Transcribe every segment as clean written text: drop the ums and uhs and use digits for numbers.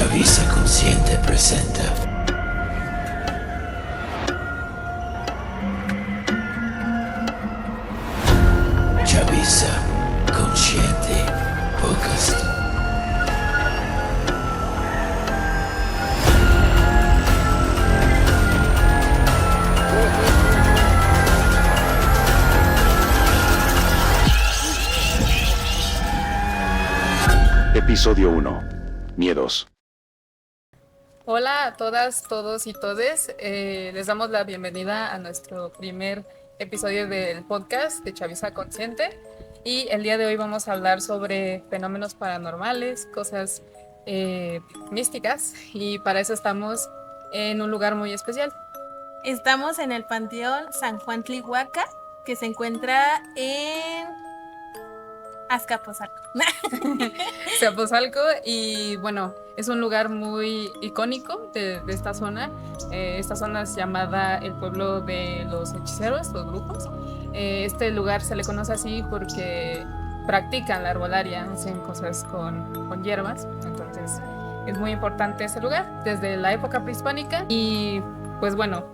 Chaviza Consciente presenta Chaviza Consciente Podcast. Episodio 1. Miedos. Hola a todas, todos y todes. Les damos la bienvenida a nuestro primer episodio del podcast de Chaviza Consciente. Y el día de hoy vamos a hablar sobre fenómenos paranormales, cosas místicas. Y para eso estamos en un lugar muy especial. Estamos en el Panteón San Juan Tlihuaca, que se encuentra en Azcapotzalco. Azcapotzalco, y bueno, es un lugar muy icónico de esta zona. Esta zona es llamada el pueblo de los hechiceros, los brujos. Este lugar se le conoce así porque practican la herbolaria, hacen cosas con hierbas. Entonces es muy importante este lugar desde la época prehispánica y pues bueno,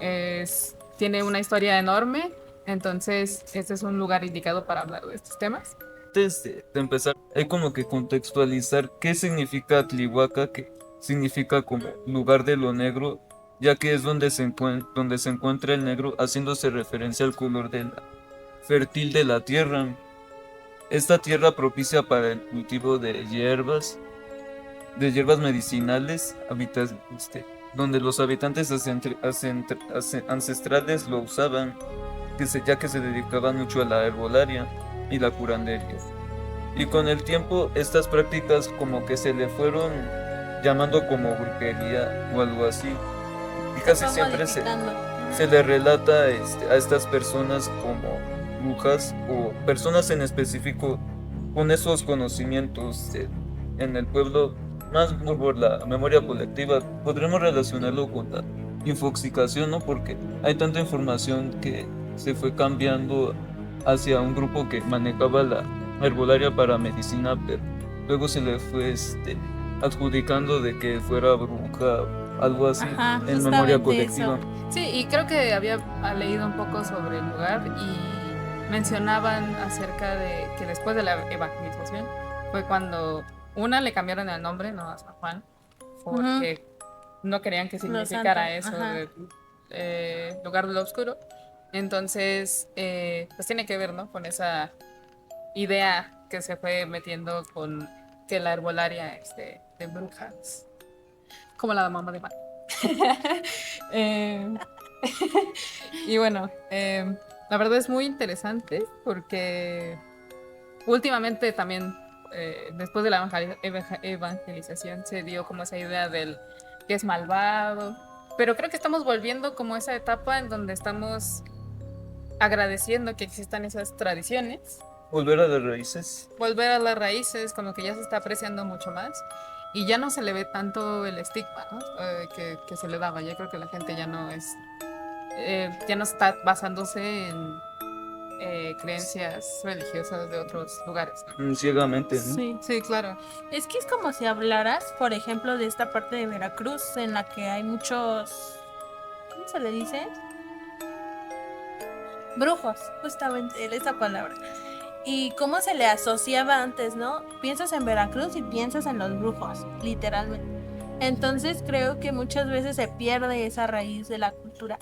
tiene una historia enorme. Entonces este es un lugar indicado para hablar de estos temas. Antes de empezar, hay como que contextualizar qué significa Tlihuaca, que significa como lugar de lo negro, ya que es donde se encuentra el negro, haciéndose referencia al color fértil de la tierra. Esta tierra propicia para el cultivo de hierbas medicinales, donde los habitantes ancestrales lo usaban, ya que se dedicaban mucho a la herbolaria y la curandería. Y con el tiempo estas prácticas como que se le fueron llamando como brujería o algo así, y casi siempre se le relata a estas personas como brujas o personas en específico con esos conocimientos. En el pueblo, más por la memoria colectiva, podremos relacionarlo con la infoxicación, ¿no? Porque hay tanta información que se fue cambiando hacia un grupo que manejaba la herbolaria para medicina, pero luego se le fue adjudicando de que fuera bruja, algo así. Ajá, en memoria colectiva. eso. Sí, y creo que había leído un poco sobre el lugar y mencionaban acerca de que después de la evangelización fue cuando le cambiaron el nombre, ¿no?, a San Juan, porque no querían que significara eso de lugar de lo oscuro. Entonces, pues tiene que ver, ¿no?, con esa idea que se fue metiendo con que la herbolaria es de brujas, como la mamá de Mar. Y bueno, la verdad es muy interesante porque últimamente también, después de la evangelización, se dio como esa idea del que es malvado, pero creo que estamos volviendo como a esa etapa en donde estamos agradeciendo que existan esas tradiciones. Volver a las raíces. Volver a las raíces, como que ya se está apreciando mucho más y ya no se le ve tanto el estigma, ¿no?, que se le daba. Ya creo que la gente ya no está basándose en creencias religiosas de otros lugares, ¿no? Ciegamente, ¿no? Sí, claro. Es que es como si hablaras, por ejemplo, de esta parte de Veracruz en la que hay muchos, ¿cómo se le dice? Brujos, justamente esa palabra. Y cómo se le asociaba antes, ¿no? Piensas en Veracruz y piensas en los brujos, literalmente. Entonces creo que muchas veces se pierde esa raíz de la cultura,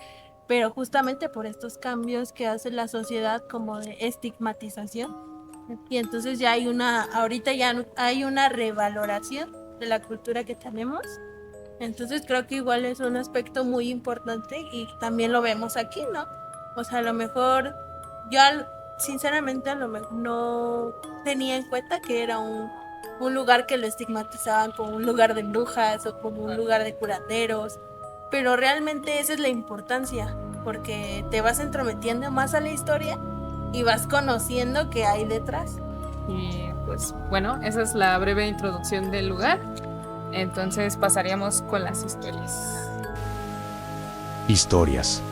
pero justamente por estos cambios que hace la sociedad como de estigmatización. Y entonces ahorita ya hay una revaloración de la cultura que tenemos. Entonces creo que igual es un aspecto muy importante y también lo vemos aquí, ¿no? O sea, a lo mejor yo sinceramente a lo mejor no tenía en cuenta que era un lugar que lo estigmatizaban como un lugar de brujas o como un lugar de curanderos, pero realmente esa es la importancia, porque te vas entrometiendo más a la historia y vas conociendo qué hay detrás. Y pues bueno, esa es la breve introducción del lugar. Entonces pasaríamos con las historias. Historias.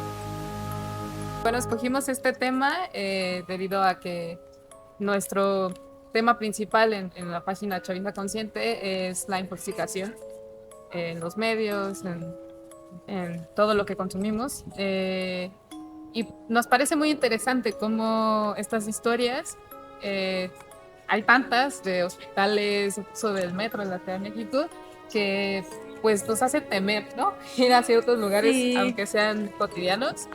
Bueno, escogimos este tema debido a que nuestro tema principal en la página Chaviza Consciente es la infoxicación. en los medios, en todo lo que consumimos. Y nos parece muy interesante cómo estas historias, hay tantas de hospitales, incluso del metro en la Ciudad de México, que pues nos hace temer, ¿no? Ir a ciertos lugares, Sí. aunque sean cotidianos.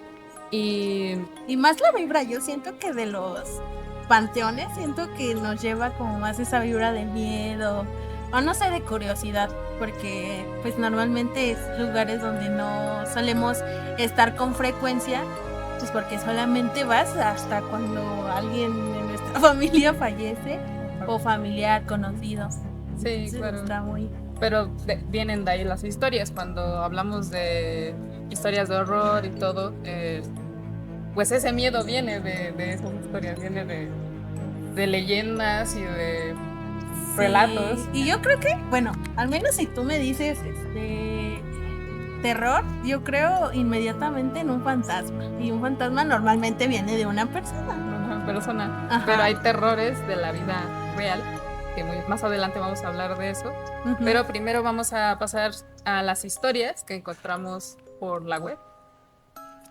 Y más la vibra, yo siento que de los panteones, siento que nos lleva como más esa vibra de miedo, o no sé, de curiosidad, porque pues normalmente es lugares donde no solemos estar con frecuencia, pues porque solamente vas hasta cuando alguien de nuestra familia fallece, o familiar, conocido. sí, Entonces, claro. está muy... Pero vienen de ahí las historias. Cuando hablamos de historias de horror y todo, pues ese miedo viene de esas historias, viene de leyendas y de relatos. Sí, y yo creo que, bueno, al menos si tú me dices terror, yo creo inmediatamente en un fantasma. Y un fantasma normalmente viene de una persona. Una persona. Ajá. Pero hay terrores de la vida real, que más adelante vamos a hablar de eso. Ujú. Pero primero vamos a pasar a las historias que encontramos por la web.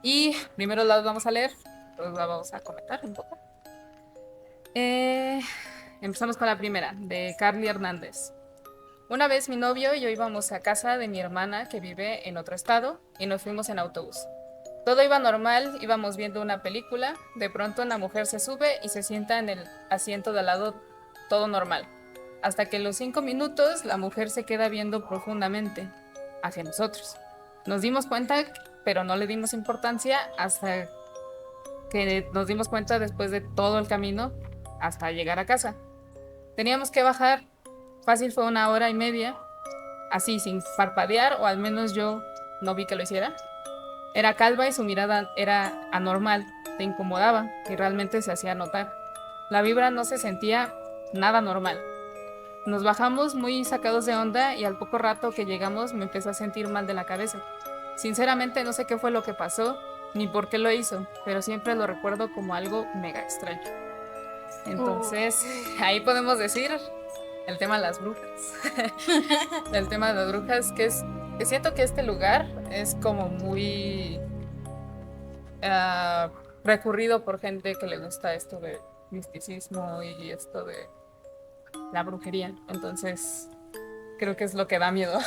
Y primero las vamos a leer, pues las vamos a comentar un poco. Empezamos con la primera, de Carly Hernández. Una vez mi novio y yo íbamos a casa de mi hermana que vive en otro estado y nos fuimos en autobús. Todo iba normal, íbamos viendo una película, de pronto una mujer se sube y se sienta en el asiento de al lado, todo normal. Hasta que en los 5 minutos la mujer se queda viendo profundamente hacia nosotros. Nos dimos cuenta, pero no le dimos importancia hasta que nos dimos cuenta después de todo el camino hasta llegar a casa. Teníamos que bajar, fácil fue 1 hora y media, así sin parpadear, o al menos yo no vi que lo hiciera. Era calva y su mirada era anormal, te incomodaba y realmente se hacía notar. La vibra no se sentía nada normal. Nos bajamos muy sacados de onda y al poco rato que llegamos me empecé a sentir mal de la cabeza. Sinceramente no sé qué fue lo que pasó ni por qué lo hizo, pero siempre lo recuerdo como algo mega extraño. Entonces, ahí podemos decir el tema de las brujas. El tema de las brujas, que siento que este lugar es como muy recurrido por gente que le gusta esto de misticismo y esto de la brujería. Entonces, creo que es lo que da miedo.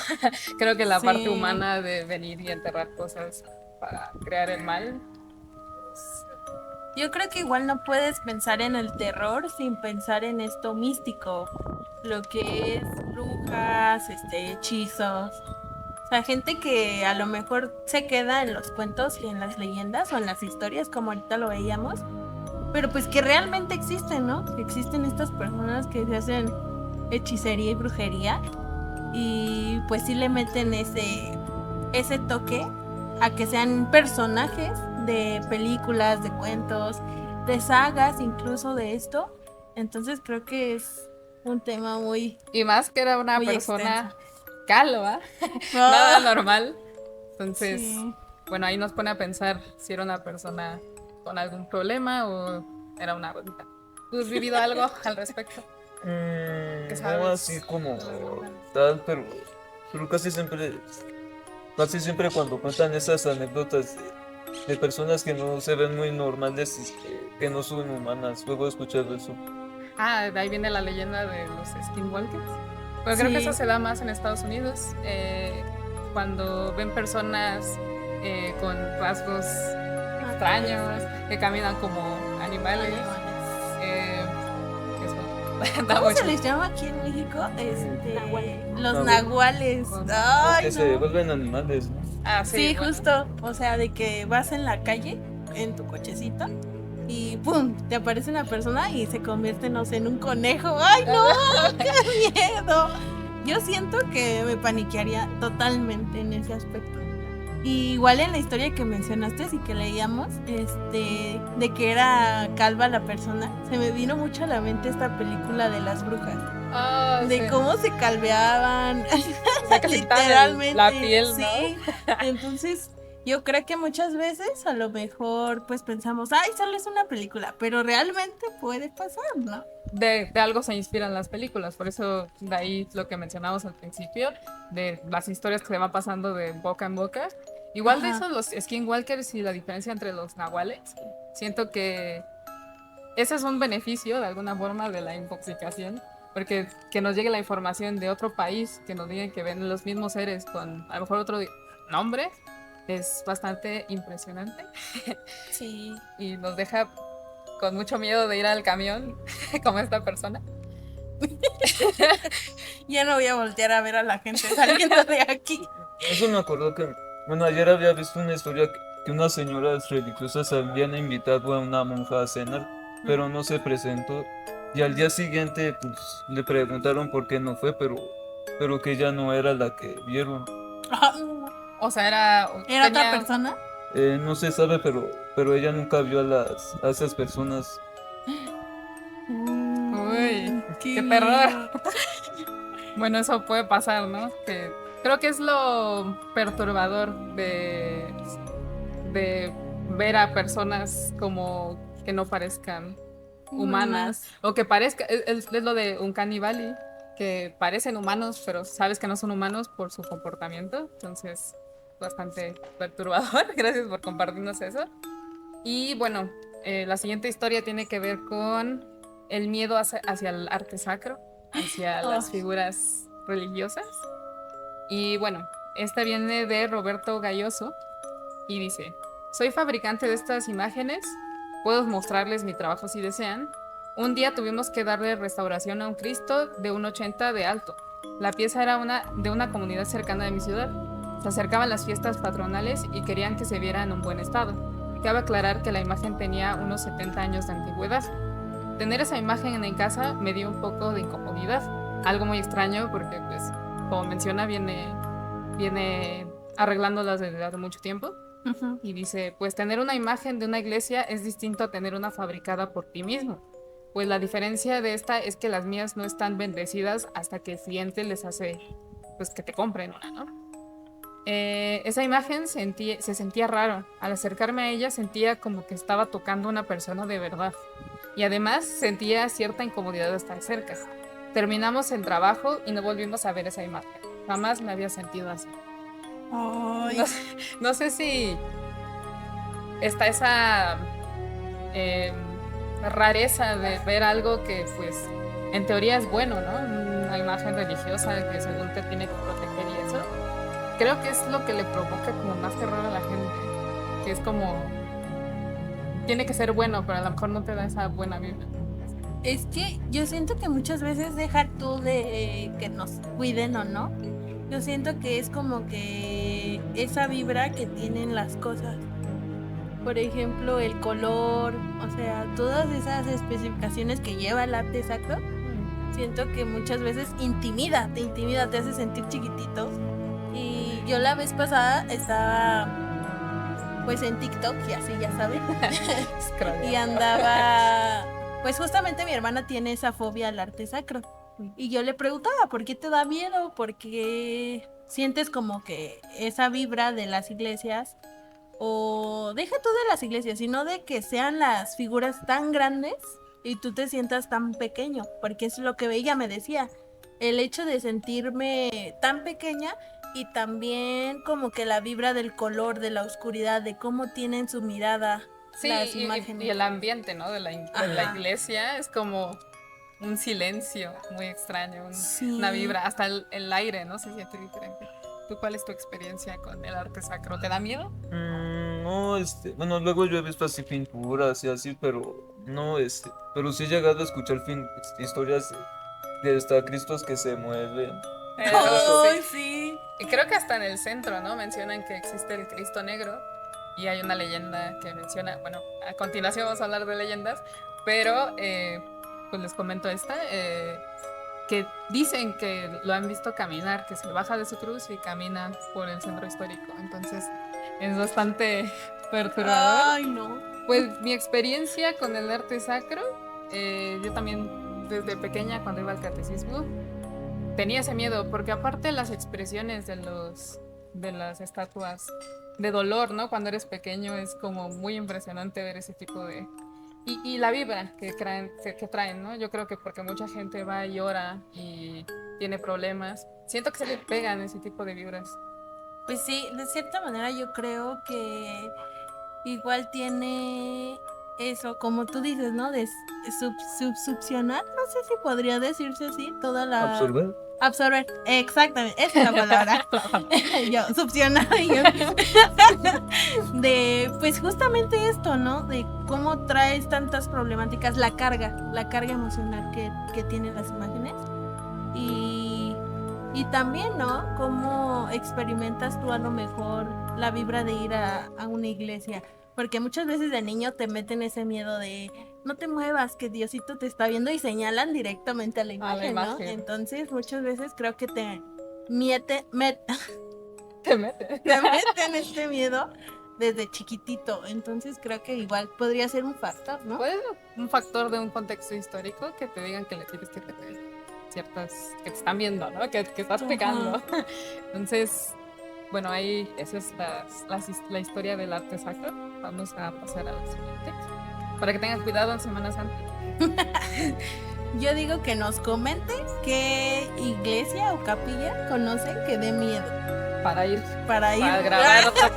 Creo que la Sí. parte humana de venir y enterrar cosas para crear el mal. Yo creo que igual no puedes pensar en el terror sin pensar en esto místico, lo que es brujas, hechizos. O sea, gente que a lo mejor se queda en los cuentos y en las leyendas o en las historias, como ahorita lo veíamos, pero pues que realmente existen, ¿no? Que existen estas personas que se hacen hechicería y brujería y pues sí le meten ese toque a que sean personajes de películas, de cuentos, de sagas, incluso de esto. Entonces creo que es un tema muy... Y más que era una Muy persona calva, nada normal. Entonces, Sí. bueno, ahí nos pone a pensar si era una persona con algún problema o era una bonita. ¿Tú has vivido algo al respecto? ¿Qué No sabes? así como tal, pero casi siempre cuando cuentan esas anécdotas de personas que no se ven muy normales y que no son humanas, luego he escuchado eso. Ah, de ahí viene la leyenda de los skinwalkers. Pues creo que Sí. eso se da más en Estados Unidos, cuando ven personas con rasgos extraños, que caminan como animales. Eso. Da ¿Cómo mucho. se les llama aquí en México? Los Nahuales. nahuales. Ay, Que se vuelven animales, ¿no? Ah, Sí, bueno. justo. O sea, de que vas en la calle, en tu cochecito, y ¡pum! Te aparece una persona y se convierte, no sé, en un conejo. ¡Ay, no! ¡Qué miedo! Yo siento que me paniquearía totalmente en ese aspecto. Y igual en la historia que mencionaste y que leíamos, de que era calva la persona, se me vino mucho a la mente esta película de las brujas. Ah, De sí. cómo se calveaban. O sea, que se quitan Literalmente. la piel, ¿no? Sí. Entonces, yo creo que muchas veces a lo mejor pues pensamos, ay, solo es una película, pero realmente puede pasar, ¿no? de algo se inspiran las películas, por eso de ahí lo que mencionamos al principio, de las historias que se van pasando de boca en boca. Igual de Ajá. eso, los skinwalkers y la diferencia entre los nahuales, siento que ese es un beneficio de alguna forma de la intoxicación, porque que nos llegue la información de otro país, que nos digan que ven los mismos seres con a lo mejor otro nombre, es bastante impresionante Sí. y nos deja con mucho miedo de ir al camión como esta persona. Ya no voy a voltear a ver a la gente saliendo de aquí. Eso me acordó que, bueno, ayer había visto una historia que unas señoras religiosas habían invitado a una monja a cenar, pero no se presentó. Y al día siguiente, pues, le preguntaron por qué no fue, pero que ella no era la que vieron. O sea, era ¿Era otra tenía- persona? No se sabe, pero ella nunca vio a esas personas. Uy, qué terror. Bueno, eso puede pasar, ¿no? Que creo que es lo perturbador de ver a personas como que no parezcan humanas o que parezca, es lo de un caníbal que parecen humanos, pero sabes que no son humanos por su comportamiento, entonces bastante perturbador. Gracias por compartirnos eso. Y bueno, la siguiente historia tiene que ver con el miedo hacia el arte sacro, hacia las figuras religiosas. Y bueno, esta viene de Roberto Galloso y dice: soy fabricante de estas imágenes, puedo mostrarles mi trabajo si desean. Un día tuvimos que darle restauración a un Cristo de 1,80 de alto. La pieza era de una comunidad cercana de mi ciudad. Se acercaban las fiestas patronales y querían que se viera en un buen estado. Cabe aclarar que la imagen tenía unos 70 años de antigüedad. Tener esa imagen en casa me dio un poco de incomodidad, algo muy extraño porque, pues, como menciona, viene arreglándolas desde hace mucho tiempo. Y dice, pues tener una imagen de una iglesia es distinto a tener una fabricada por ti mismo. Pues la diferencia de esta es que las mías no están bendecidas hasta que el cliente les hace, pues, que te compren una, ¿no? Esa imagen se sentía raro. Al acercarme a ella sentía como que estaba tocando a una persona de verdad. Y además sentía cierta incomodidad estar cerca. Terminamos el trabajo y no volvimos a ver esa imagen. Jamás me había sentido así. Ay. No sé si está esa rareza de ver algo que, pues, en teoría es bueno, ¿no? Una imagen religiosa que según te tiene que proteger y eso. Creo que es lo que le provoca como más terror a la gente. Que es como, tiene que ser bueno, pero a lo mejor no te da esa buena vibra. Es que yo siento que muchas veces dejar tú de que nos cuiden o no. Yo siento que es como que esa vibra que tienen las cosas. Por ejemplo, el color, o sea, todas esas especificaciones que lleva el arte sacro. Siento que muchas veces te intimida, te hace sentir chiquitito. Y yo la vez pasada estaba pues en TikTok y así, ya saben. Y andaba, pues justamente mi hermana tiene esa fobia al arte sacro. Y yo le preguntaba, ¿por qué te da miedo? ¿Por qué sientes como que esa vibra de las iglesias? O deja tú de las iglesias, sino de que sean las figuras tan grandes y tú te sientas tan pequeño. Porque es lo que ella me decía. El hecho de sentirme tan pequeña y también como que la vibra del color, de la oscuridad, de cómo tienen su mirada Sí, las y imágenes. el ambiente, ¿no? De la Ajá. iglesia es como un silencio muy extraño, Sí. una vibra, hasta el aire, ¿no? Se siente diferente. ¿Tú cuál es tu experiencia con el arte sacro? ¿Te da miedo? No, bueno, luego yo he visto así pinturas y así, pero no, pero sí he llegado a escuchar historias de hasta Cristos que se mueven. ¡Ay, sí! Y creo que hasta en el centro, ¿no? Mencionan que existe el Cristo Negro y hay una leyenda que menciona, bueno, a continuación vamos a hablar de leyendas, pero pues les comento esta, que dicen que lo han visto caminar, que se baja de su cruz y camina por el centro histórico, entonces es bastante perturbador. ¡Ay, no! Pues mi experiencia con el arte sacro, yo también desde pequeña cuando iba al catecismo tenía ese miedo, porque aparte las expresiones de las estatuas de dolor, ¿no? Cuando eres pequeño es como muy impresionante ver ese tipo Y la vibra que traen, ¿no? Yo creo que porque mucha gente va y llora y tiene problemas, siento que se le pegan ese tipo de vibras. Pues sí, de cierta manera yo creo que igual tiene eso, como tú dices, ¿no? De succionar, no sé si podría decirse así, toda la... Absorber, exactamente, esa es la palabra. Yo, succionar y yo. De, pues justamente esto, ¿no? De cómo traes tantas problemáticas, la carga emocional que tienen las imágenes. Y también, ¿no? Cómo experimentas tú a lo mejor la vibra de ir a una iglesia. Porque muchas veces de niño te meten ese miedo de no te muevas, que Diosito te está viendo y señalan directamente a la imagen, ¿no? Entonces muchas veces creo que te meten este miedo desde chiquitito. Entonces creo que igual podría ser un factor, ¿no? Puede ser un factor de un contexto histórico que te digan que le tienes que meter ciertas que te están viendo, ¿no? Que estás pecando. Entonces, bueno, ahí esa es la historia del arte sacro. Vamos a pasar a la siguiente. Para que tengan cuidado en Semana Santa. Yo digo que nos comenten qué iglesia o capilla conocen que dé miedo. Para grabar otro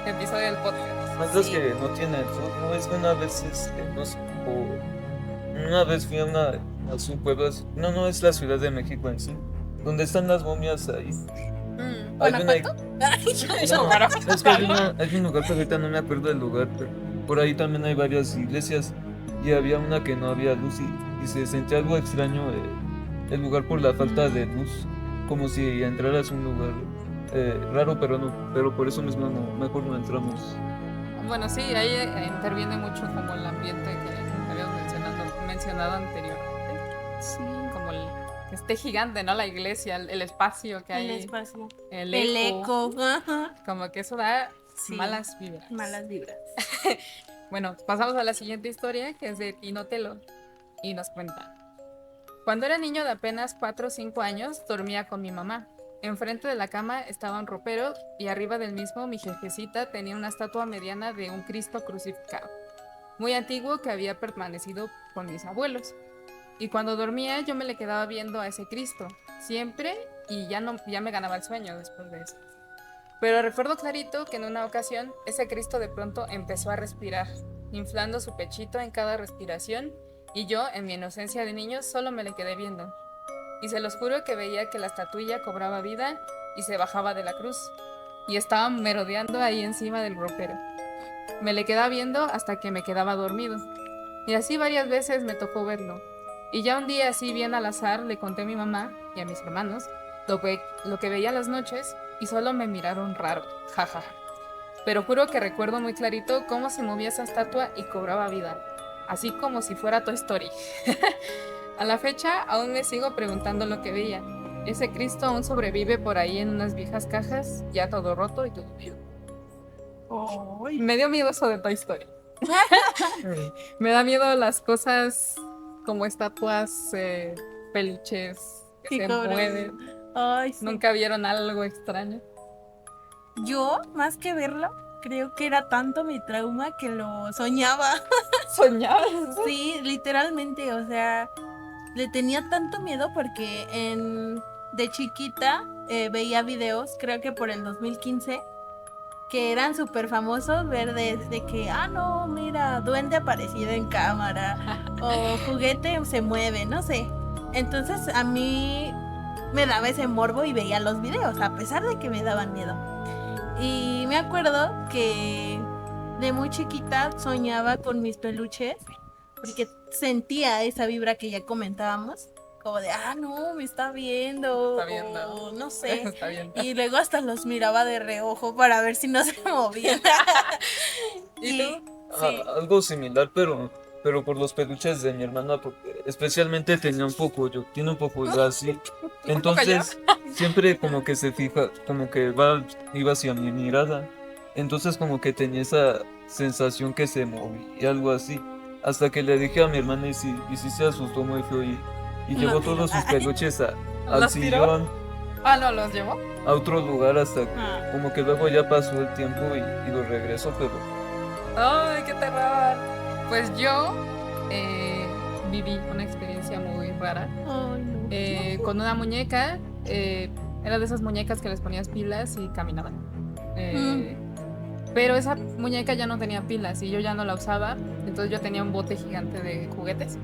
episodio del podcast. Más los que no tienen food, ¿no? Es que una vez, no sé, una vez fui a su pueblo, no es la Ciudad de México en sí, donde están las momias ahí. Hay es que hay un lugar, pero ahorita no me acuerdo del lugar, pero por ahí también hay varias iglesias y había una que no había luz y se sentía algo extraño el lugar por la falta de luz, como si entraras a un lugar raro, pero por eso mismo mejor no entramos. Bueno, sí, ahí interviene mucho como el ambiente que habíamos mencionado anteriormente. Sí. Como este gigante, ¿no? La iglesia, el espacio que hay. El espacio. El eco. Ajá. Como que eso da Sí. malas vibras. Malas vibras. Bueno, pasamos a la siguiente historia, que es de Tinotelo. Y nos cuenta. Cuando era niño de apenas 4 o 5 años, dormía con mi mamá. Enfrente de la cama estaba un ropero y arriba del mismo mi jefecita tenía una estatua mediana de un Cristo crucificado, muy antiguo que había permanecido con mis abuelos. Y cuando dormía yo me le quedaba viendo a ese Cristo, siempre, y ya me ganaba el sueño después de eso. Pero recuerdo clarito que en una ocasión ese Cristo de pronto empezó a respirar, inflando su pechito en cada respiración, y yo, en mi inocencia de niño, solo me le quedé viendo. Y se los juro que veía que la estatuilla cobraba vida y se bajaba de la cruz, y estaba merodeando ahí encima del ropero. Me le quedaba viendo hasta que me quedaba dormido, y así varias veces me tocó verlo. Y ya un día así bien al azar le conté a mi mamá y a mis hermanos lo que veía las noches y solo me miraron raro, jaja. Pero juro que recuerdo muy clarito cómo se movía esa estatua y cobraba vida, así como si fuera Toy Story. A la fecha aún me sigo preguntando lo que veía. Ese Cristo aún sobrevive por ahí en unas viejas cajas, ya todo roto y todo viejo. Me dio miedo eso de Toy Story. Me da miedo las cosas como estatuas, peluches que se mueven. Ay, sí. ¿Nunca vieron algo extraño? Yo, más que verlo, creo que era tanto mi trauma que lo soñaba. ¿Soñabas? Sí, literalmente, o sea, le tenía tanto miedo porque de chiquita veía videos, creo que por el 2015, que eran súper famosos ver de que, no, mira, duende aparecido en cámara, o juguete se mueve, no sé. Entonces a mí me daba ese morbo y veía los videos, a pesar de que me daban miedo. Y me acuerdo que de muy chiquita soñaba con mis peluches, porque sentía esa vibra que ya comentábamos, como de, no, me está viendo, o no sé. Está viendo. Y luego hasta los miraba de reojo para ver si no se movían. ¿Y tú? Sí. Algo similar, pero por los peluches de mi hermana, porque especialmente tiene un poco así. Entonces, siempre como que se fija, como que iba hacia mi mirada. Entonces como que tenía esa sensación que se movía, algo así. Hasta que le dije a mi hermana y sí se asustó muy feo y llevó todos sus peluches al ¿Los tiró? sillón, ¿No los llevó? a otro lugar, hasta que como que luego ya pasó el tiempo y lo regresó, pero ¡Ay, qué terror! Pues yo viví una experiencia muy rara Ay, no. con una muñeca. Era de esas muñecas que les ponías pilas y caminaban. Pero esa muñeca ya no tenía pilas y yo ya no la usaba. Entonces yo tenía un bote gigante de juguetes.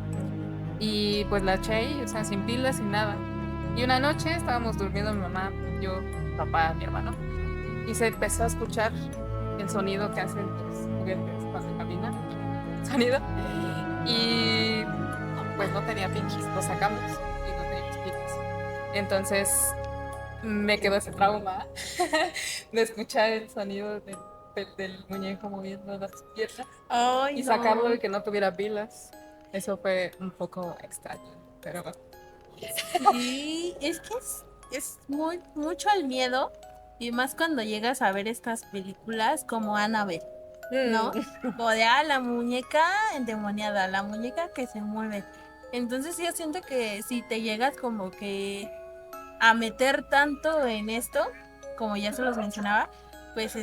Y pues la eché ahí, o sea, sin pilas, sin nada. Y una noche estábamos durmiendo mi mamá, yo, papá, mi hermano. Y se empezó a escuchar el sonido que hacen los juguetes cuando caminan. Sonido. Y pues no tenía pilas. Lo sacamos y no teníamos pilas. Entonces me quedó ese trauma de escuchar el sonido del muñeco moviendo las piernas Ay, y no. sacarlo y que no tuviera pilas. Eso fue un poco extraño, pero bueno. Sí, es que es muy mucho el miedo y más cuando llegas a ver estas películas como Annabelle, ¿no? Como de la muñeca endemoniada, la muñeca que se mueve. Entonces yo siento que si te llegas como que a meter tanto en esto, como ya se los mencionaba, pues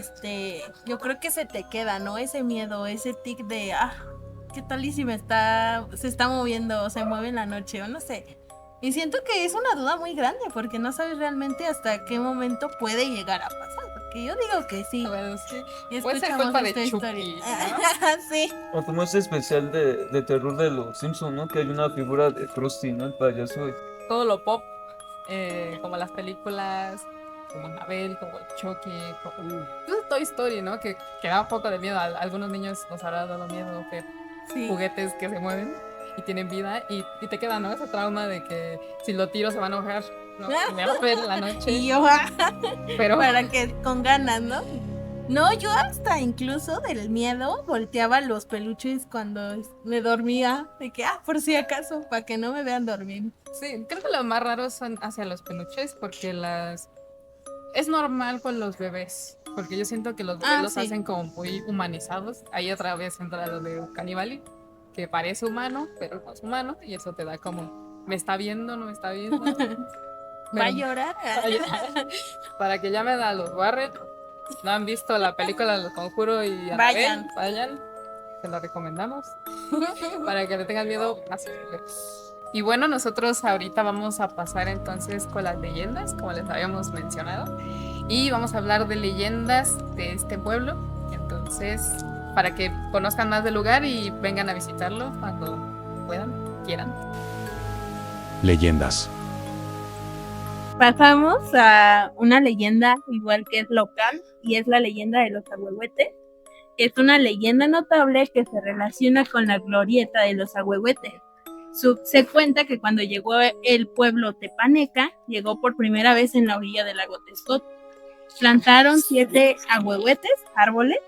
yo creo que se te queda, ¿no? Ese miedo, ese tic de ¿qué tal y si se está moviendo o se mueve en la noche o no sé? Y siento que es una duda muy grande porque no sabes realmente hasta qué momento puede llegar a pasar. Porque yo digo que sí. Bueno, sí. Y Puede ser escuchamos culpa de esta Chucky, historia. Sí. O como ese especial de terror de los Simpsons, ¿no? Que hay una figura de Krusty, ¿no? El payaso. Todo lo pop, como las películas, como Annabelle, como Chucky, como Toy Story, ¿no? Que da un poco de miedo. A algunos niños nos habrá dado miedo ver Sí. juguetes que se mueven y tienen vida y te queda, ¿no? Ese trauma de que si lo tiro se va a enojar, ¿no? Y me va a ver en la noche. Y yo, Pero para que con ganas, ¿no? No, yo hasta incluso del miedo volteaba los peluches cuando me dormía, de que, por si acaso, para que no me vean dormir. sí, creo que lo más raro son hacia los peluches porque es normal con los bebés, porque yo siento que los bebés los sí. hacen como muy humanizados. Ahí otra vez entra lo de Cannibali, que parece humano, pero no es humano, y eso te da como, ¿me está viendo? ¿No me está viendo? ¿Va a llorar? Para que llamen a los Warren, no han visto la película Los Conjuro y Annabelle, vayan, se la recomendamos, para que le tengan miedo a sus bebés. Y bueno, nosotros ahorita vamos a pasar entonces con las leyendas, como les habíamos mencionado, y vamos a hablar de leyendas de este pueblo. Entonces, para que conozcan más del lugar y vengan a visitarlo cuando puedan, quieran. Leyendas. Pasamos a una leyenda igual que es local y es la leyenda de los ahuehuetes. Es una leyenda notable que se relaciona con la glorieta de los ahuehuetes. Se cuenta que cuando llegó el pueblo tepaneca, llegó por primera vez en la orilla del lago Texcoco. Plantaron 7 ahuehuetes, árboles,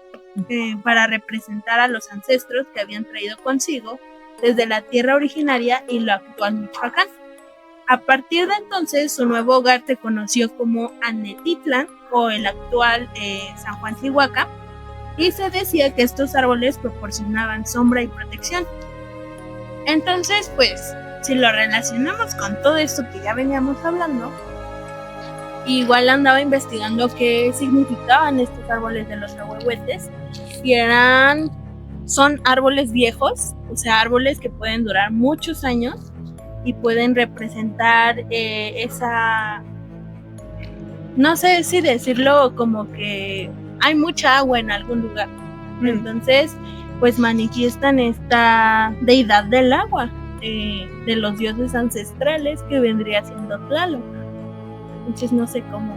para representar a los ancestros que habían traído consigo desde la tierra originaria y lo actual Michoacán. A partir de entonces, su nuevo hogar se conoció como Anetitlán o el actual San Juan Chihuahua, y se decía que estos árboles proporcionaban sombra y protección. Entonces, pues, si lo relacionamos con todo esto que ya veníamos hablando, igual andaba investigando qué significaban estos árboles de los ahuehuetes, y son árboles viejos, o sea, árboles que pueden durar muchos años y pueden representar esa, no sé si decirlo, como que hay mucha agua en algún lugar. Entonces, pues manifiestan esta deidad del agua, de los dioses ancestrales, que vendría siendo Tlaloc. Entonces no sé cómo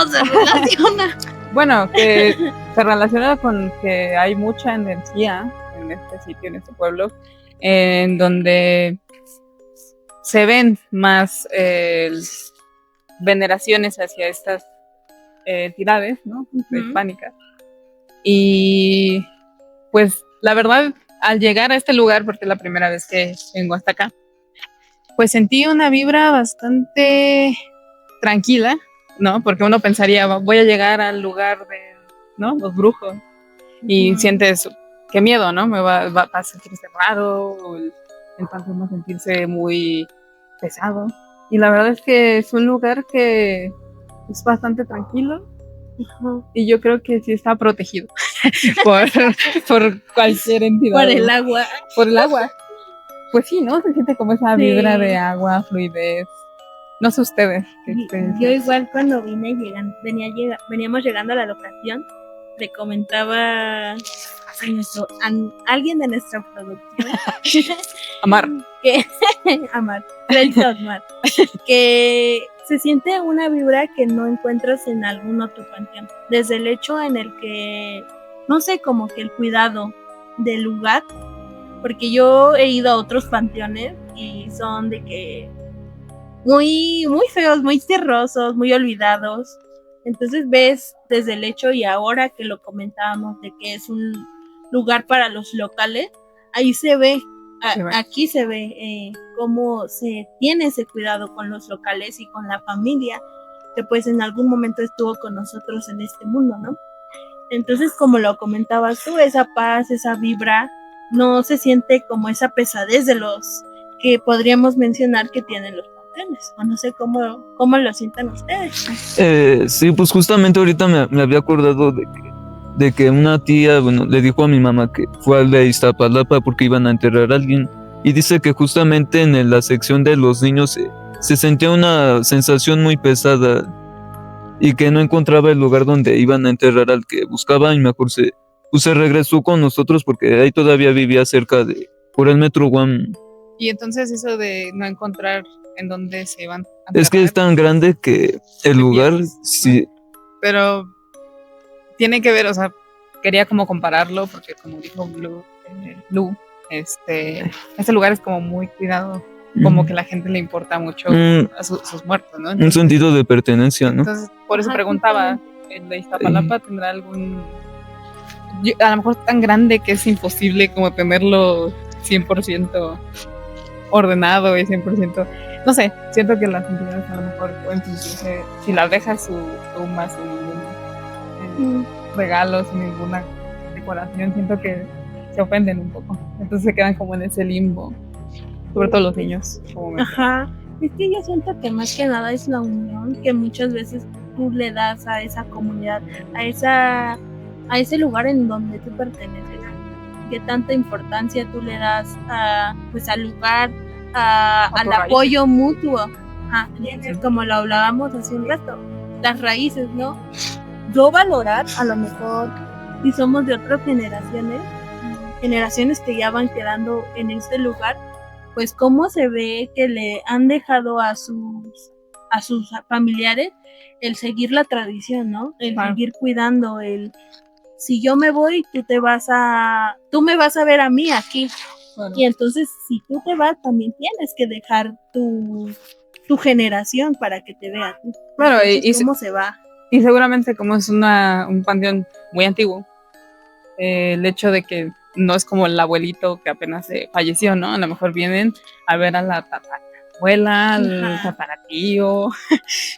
se relaciona. Bueno, que se relaciona con que hay mucha energía en este sitio, en este pueblo, en donde se ven más veneraciones hacia estas entidades, ¿no? Prehispánicas. Y pues la verdad, al llegar a este lugar, porque es la primera vez que vengo hasta acá, pues sentí una vibra bastante tranquila, ¿no? Porque uno pensaría, voy a llegar al lugar de, ¿no? Los brujos, y sientes, qué miedo, ¿no? Me va a sentirse raro, o el fantasma va a sentirse muy pesado. Y la verdad es que es un lugar que es bastante tranquilo, y yo creo que sí está protegido. por, por cualquier entidad. Por el agua. Por el agua. Pues sí, ¿no? Se siente como esa Sí. vibra de agua, fluidez. No sé ustedes. ¿qué Yo experiencia? igual cuando veníamos llegando a la locación, le comentaba a alguien de nuestra producción Amar. que Amar, Crédito Amar, que se siente una vibra que no encuentras en algún otro panteón. Desde el hecho en el que, no sé, como que el cuidado del lugar, porque yo he ido a otros panteones y son de que muy, muy feos, muy terrosos, muy olvidados. Entonces ves desde el hecho y ahora que lo comentábamos de que es un lugar para los locales, ahí se ve, Se ve. aquí se ve cómo se tiene ese cuidado con los locales y con la familia que pues en algún momento estuvo con nosotros en este mundo, ¿no? Entonces, como lo comentabas tú, esa paz, esa vibra, no se siente como esa pesadez de los que podríamos mencionar que tienen los panteones. O no sé cómo lo sientan ustedes. Sí, pues justamente ahorita me había acordado de que una tía, bueno, le dijo a mi mamá que fue al de Iztapalapa porque iban a enterrar a alguien. Y dice que justamente en la sección de los niños se sentía una sensación muy pesada y que no encontraba el lugar donde iban a enterrar al que buscaba y mejor se regresó con nosotros porque ahí todavía vivía cerca por el Metro Guam. Y entonces eso de no encontrar en dónde se iban a Es que es enterrar, tan grande que el lugar, sí, pero tiene que ver, o sea, quería como compararlo porque como dijo Lu, este lugar es como muy cuidado, como que la gente le importa mucho a sus muertos, ¿no? un sentido de pertenencia, ¿no? Entonces, por eso Ajá, preguntaba, ¿el de Iztapalapa tendrá algún... a lo mejor tan grande que es imposible como tenerlo 100% ordenado y 100%... No sé, siento que las entidades a lo mejor pueden sentirse, si las dejas su tumba sin ningún regalo, sin ninguna decoración, siento que se ofenden un poco. Entonces se quedan como en ese limbo, sobre todo los niños. Como Ajá. Es que yo siento que más que nada es la unión que muchas veces tú le das a esa comunidad, a ese lugar en donde tú perteneces. Qué tanta importancia tú le das pues al lugar, al tu raíz. apoyo mutuo. Entonces, como lo hablábamos hace un rato, las raíces, ¿no? Yo valorar, a lo mejor, si somos de otras generaciones que ya van quedando en este lugar, pues cómo se ve que le han dejado a sus familiares el seguir la tradición, ¿no? El Claro. seguir cuidando, si yo me voy, tú me vas a ver a mí aquí. Bueno, Y entonces, si tú te vas, también tienes que dejar tu generación para que te vea tú. Claro, Entonces, ¿cómo se va? y seguramente como es un panteón muy antiguo, el hecho de que no es como el abuelito que apenas falleció, ¿no? A lo mejor vienen a ver a la tatarabuela, al Ajá. tataratío.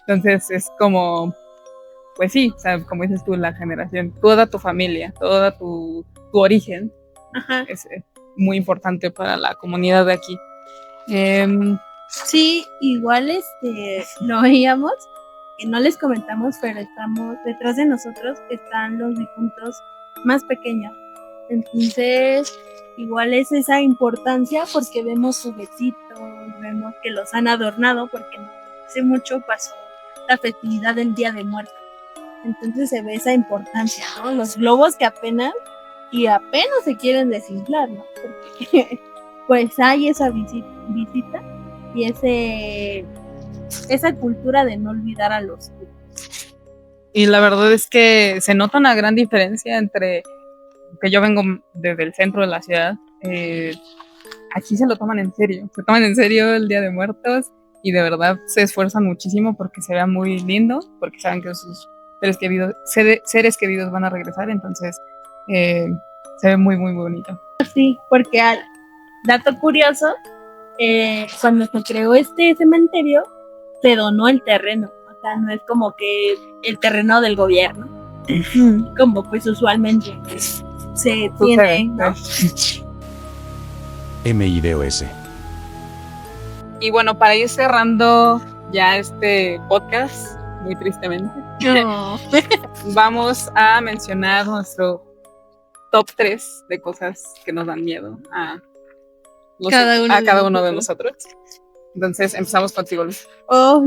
Entonces es como, pues sí, o sea, como dices tú, la generación, toda tu familia, toda tu origen Ajá. es muy importante para la comunidad de aquí. Sí, igual lo veíamos, que no les comentamos, pero detrás de nosotros están los difuntos más pequeños. Entonces, igual es esa importancia porque vemos su besito, vemos que los han adornado porque no hace mucho pasó la festividad del Día de Muertos. Entonces se ve esa importancia, ¿no? Los globos que apenas se quieren desinflar, ¿no? Porque pues hay esa visita y esa cultura de no olvidar a los tuyos. Y la verdad es que se nota una gran diferencia entre que yo vengo desde el centro de la ciudad. Aquí se lo toman en serio, el Día de Muertos y de verdad se esfuerzan muchísimo porque se vea muy lindo, porque saben que sus seres queridos van a regresar, entonces se ve muy muy bonito. Sí, porque dato curioso, cuando se creó este cementerio, se donó el terreno, o sea, no es como que el terreno del gobierno, como pues usualmente se tiene, ¿no? MIDOS. Y bueno, para ir cerrando ya este podcast, muy tristemente, No. vamos a mencionar nuestro top 3 de cosas que nos dan miedo a Cada uno a de cada uno de nosotros. nosotros. Entonces empezamos contigo, Luis. Oh,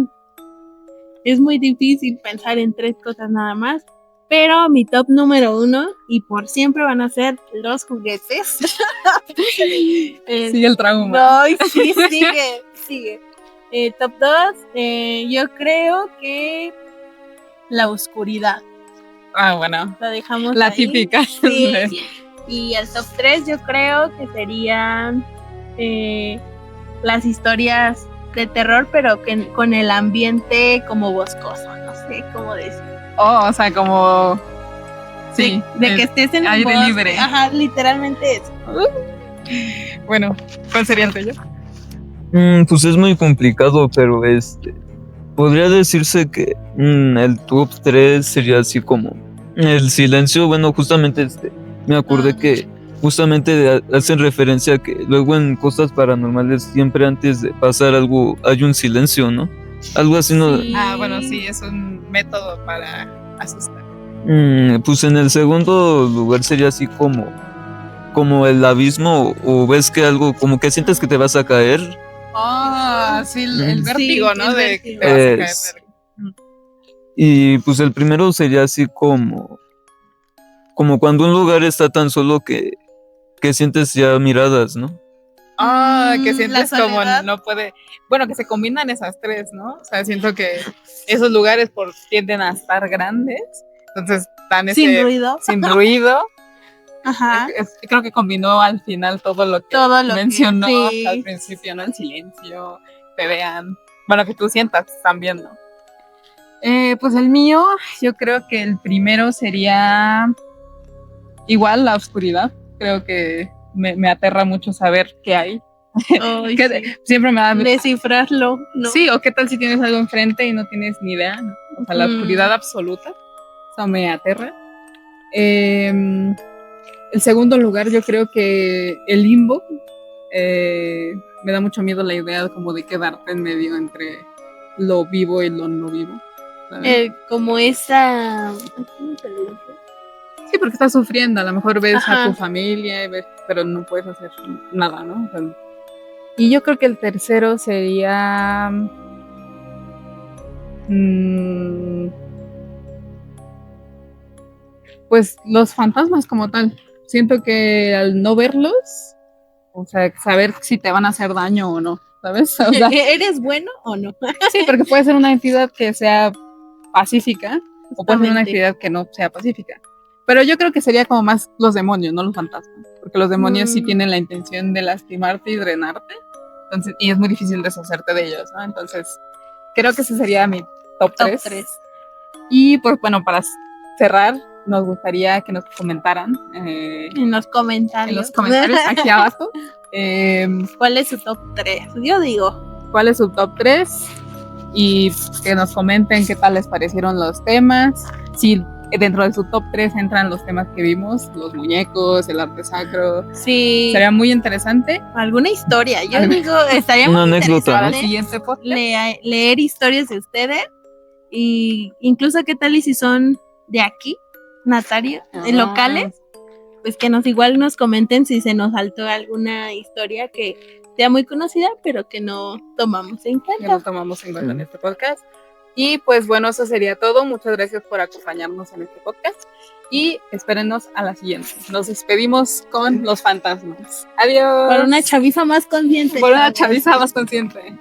es muy difícil pensar en 3 cosas nada más, pero mi top número 1, y por siempre van a ser los juguetes. Sigue el trauma. No, sí, sigue. Top 2, yo creo que la oscuridad. Ah, bueno. La dejamos La ahí. típica. Sí. Y el top 3 yo creo que serían las historias de terror, pero que con el ambiente como boscoso, no sé cómo decir. Oh, o sea, como... Sí. De que estés en un aire bosque. libre. Ajá, literalmente eso. Bueno, ¿cuál sería el tuyo? Pues es muy complicado, pero podría decirse que el top 3 sería así como el silencio. Bueno, justamente me acordé que justamente hacen referencia a que luego en cosas paranormales siempre antes de pasar algo hay un silencio, ¿no? Algo así, ¿no? Sí. Ah, bueno, sí, es un método para asustar. Pues en el segundo lugar sería así como el abismo, o ves que algo, como que sientes que te vas a caer. Ah, sí, el vértigo, Sí, ¿no? el De vértigo. que te vas a Es- caer. Y pues el primero sería así como cuando un lugar está tan solo que sientes ya miradas, ¿no? Ah, que La sientes como soledad. no puede... Bueno, que se combinan esas tres, ¿no? O sea, siento que esos lugares tienden a estar grandes, entonces dan ese... Sin ruido. Sin ruido. Ajá. Creo que combinó al final todo lo que Todo lo que- mencionó sí. al principio, ¿no? El silencio, te vean... Bueno, que tú sientas también, ¿no? Pues el mío, yo creo que el primero sería igual la oscuridad. Creo que me aterra mucho saber qué hay. Ay, Que sí. siempre me da... Descifrarlo, ¿no? Sí, o qué tal si tienes algo enfrente y no tienes ni idea, ¿no? O sea, la oscuridad absoluta. Eso me aterra. El segundo lugar, yo creo que el limbo. Me da mucho miedo la idea como de quedarte en medio entre lo vivo y lo no vivo. ¿sabes? Como esa... ¿cómo te lo digo? Sí, porque estás sufriendo. A lo mejor ves Ajá. a tu familia, pero no puedes hacer nada, ¿no? O sea, y yo creo que el tercero sería... pues los fantasmas como tal. Siento que al no verlos, o sea, saber si te van a hacer daño o no, ¿sabes? O sea, ¿Eres bueno o no? sí, porque puede ser una entidad que sea pacífica o puede ser una Justamente. entidad que no sea pacífica. Pero yo creo que sería como más los demonios, no los fantasmas. Porque los demonios sí tienen la intención de lastimarte y drenarte. Entonces, y es muy difícil deshacerte de ellos, ¿no? Entonces, creo que ese sería mi top 3. 3. Y pues bueno, para cerrar, nos gustaría que nos comentaran En los comentarios. en los comentarios aquí abajo ¿Cuál es su top 3? Yo digo. cuál es su top 3 y que nos comenten qué tal les parecieron los temas. Si dentro de su top 3 entran los temas que vimos, los muñecos, el arte sacro. Sí. Sería muy interesante Alguna historia. Yo Alguna- digo, estaría Una muy anécdota, para ¿no? el interesante siguiente podcast. leer historias de ustedes. Y incluso qué tal y si son de aquí, Natalia, locales, pues que igual nos comenten si se nos saltó alguna historia que sea muy conocida, pero que no tomamos en Que cuenta. lo tomamos en cuenta en este podcast. Y pues bueno, eso sería todo. Muchas gracias por acompañarnos en este podcast y espérenos a la siguiente. Nos despedimos con los fantasmas. Adiós. Para una chaviza más consciente. Por una chavos. chaviza más consciente.